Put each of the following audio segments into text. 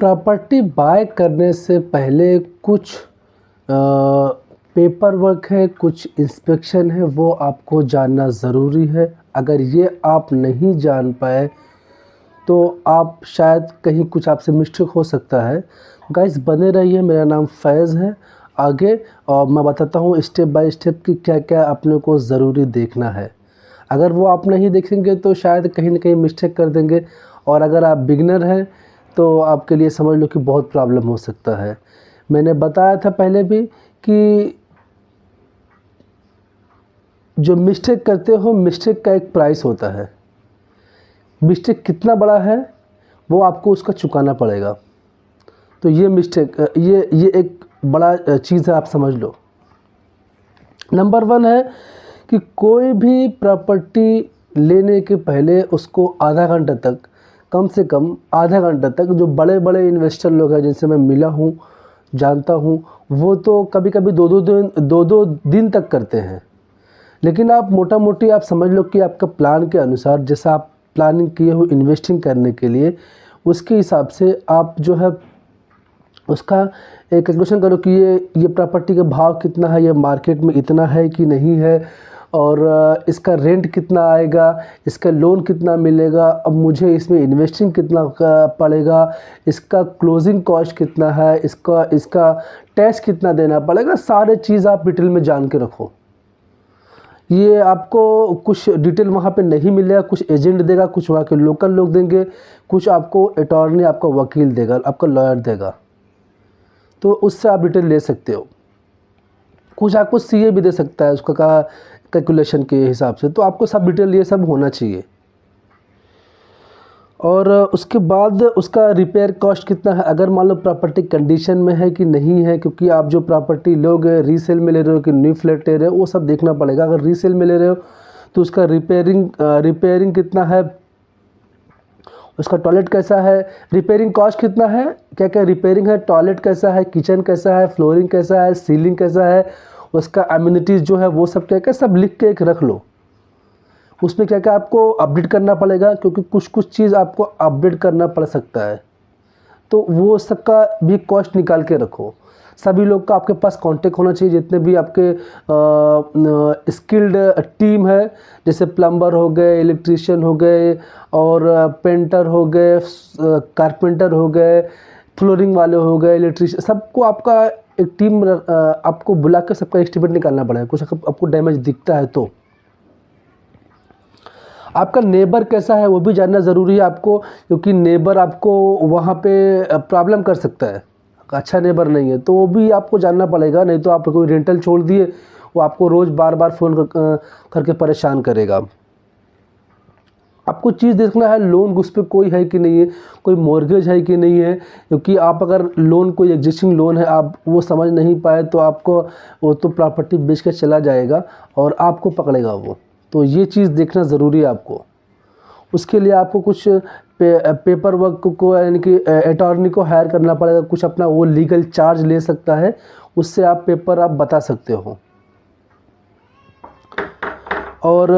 Property bye करने से पहले कुछ पेपर वर्क है, कुछ इंस्पेक्शन है, वो आपको जानना ज़रूरी है। अगर ये आप नहीं जान पाए तो आप शायद कहीं कुछ आपसे मिस्टेक हो सकता है। गाइस बने रहिए, मेरा नाम फैज़ है। आगे और मैं बताता हूँ स्टेप बाय स्टेप कि क्या क्या अपने को ज़रूरी देखना है। अगर वो आप नहीं देखेंगे तो शायद कहीं ना कहीं मिस्टेक कर देंगे, और अगर आप बिगनर हैं तो आपके लिए समझ लो कि बहुत प्रॉब्लम हो सकता है। मैंने बताया था पहले भी कि जो मिस्टेक करते हो, मिस्टेक का एक प्राइस होता है। मिस्टेक कितना बड़ा है वो आपको उसका चुकाना पड़ेगा। तो ये मिस्टेक ये एक बड़ा चीज़ है, आप समझ लो। नंबर 1 है कि कोई भी प्रॉपर्टी लेने के पहले उसको आधा घंटा तक, कम से कम आधा घंटा तक, जो बड़े बड़े इन्वेस्टर लोग हैं जिनसे मैं मिला हूँ, जानता हूँ, वो तो कभी कभी दो दिन तक करते हैं। लेकिन आप मोटा मोटी आप समझ लो कि आपका प्लान के अनुसार, जैसा आप प्लानिंग किए हो इन्वेस्टिंग करने के लिए, उसके हिसाब से आप जो है उसका एक कैलकुलेशन करो कि ये प्रॉपर्टी का भाव कितना है, ये मार्केट में इतना है कि नहीं है, और इसका रेंट कितना आएगा, इसका लोन कितना मिलेगा, अब मुझे इसमें इन्वेस्टिंग कितना पड़ेगा, इसका क्लोजिंग कॉस्ट कितना है, इसका टैक्स कितना देना पड़ेगा। सारे चीज़ आप डिटेल में जान के रखो। ये आपको कुछ डिटेल वहाँ पे नहीं मिलेगा, कुछ एजेंट देगा, कुछ वहाँ के लोकल लोग देंगे, कुछ आपको अटॉर्नी, आपका वकील देगा, आपका लॉयर देगा, तो उससे आप डिटेल ले सकते हो। कुछ आपको सीए भी दे सकता है उसका कैलकुलेशन के हिसाब से। तो आपको सब डिटेल ये सब होना चाहिए। और उसके बाद उसका रिपेयर कॉस्ट कितना है, अगर मान लो प्रॉपर्टी कंडीशन में है कि नहीं है, क्योंकि आप जो प्रॉपर्टी लोगे रीसेल में ले रहे हो कि न्यू फ्लैट ले रहे हो, वो सब देखना पड़ेगा। अगर रीसेल में ले रहे हो तो उसका रिपेयरिंग कितना है, उसका टॉयलेट कैसा है, रिपेयरिंग कॉस्ट कितना है, क्या क्या रिपेयरिंग है, टॉयलेट कैसा है, किचन कैसा है, फ्लोरिंग कैसा है, सीलिंग कैसा है, उसका अम्यूनिटीज़ जो है वो सब क्या क्या सब लिख के एक रख लो। उसमें क्या क्या आपको अपडेट करना पड़ेगा, क्योंकि कुछ कुछ चीज़ आपको अपडेट करना पड़ सकता है, तो वो सबका भी कॉस्ट निकाल के रखो। सभी लोग का आपके पास कांटेक्ट होना चाहिए, जितने भी आपके स्किल्ड टीम है, जैसे प्लम्बर हो गए, इलेक्ट्रीशियन हो गए, और पेंटर हो गए, कारपेंटर हो गए, फ्लोरिंग वाले हो गए, इलेक्ट्रीशियन, सबको आपका एक टीम आपको बुला कर सबका एस्टिमेट निकालना पड़ेगा। कुछ आपको डैमेज दिखता है तो आपका नेबर कैसा है वो भी जानना ज़रूरी है आपको, क्योंकि नेबर आपको वहाँ पे प्रॉब्लम कर सकता है। अच्छा नेबर नहीं है तो वो भी आपको जानना पड़ेगा, नहीं तो आप कोई रेंटल छोड़ दिए, वो आपको रोज़ बार बार फ़ोन करके परेशान करेगा। आपको चीज़ देखना है लोन उस पर कोई है कि नहीं है, कोई मॉर्गेज है कि नहीं है, क्योंकि आप अगर लोन कोई एग्जिस्टिंग लोन है आप वो समझ नहीं पाए तो आपको वो तो प्रॉपर्टी बेच के चला जाएगा और आपको पकड़ेगा वो। तो ये चीज़ देखना ज़रूरी है आपको। उसके लिए आपको कुछ पेपर वर्क को, यानी कि अटॉर्नी को हायर करना पड़ेगा, कुछ अपना वो लीगल चार्ज ले सकता है, उससे आप पेपर आप बता सकते हो। और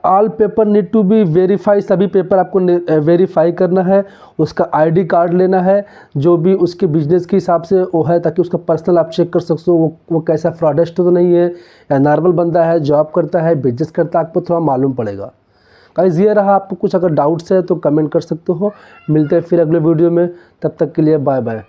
all paper need to be verify, सभी पेपर आपको वेरीफाई करना है। उसका आईडी कार्ड लेना है, जो भी उसके बिजनेस के हिसाब से वो है, ताकि उसका पर्सनल आप चेक कर सकते हो वो कैसा फ्रॉडेस्ट तो नहीं है, या नॉर्मल बंदा है, जॉब करता है, बिजनेस करता है, आपको थोड़ा मालूम पड़ेगा। गाइस ये रहा, आपको कुछ अगर डाउट्स है तो कमेंट कर सकते हो। मिलते हैं फिर अगले वीडियो में, तब तक के लिए बाय बाय।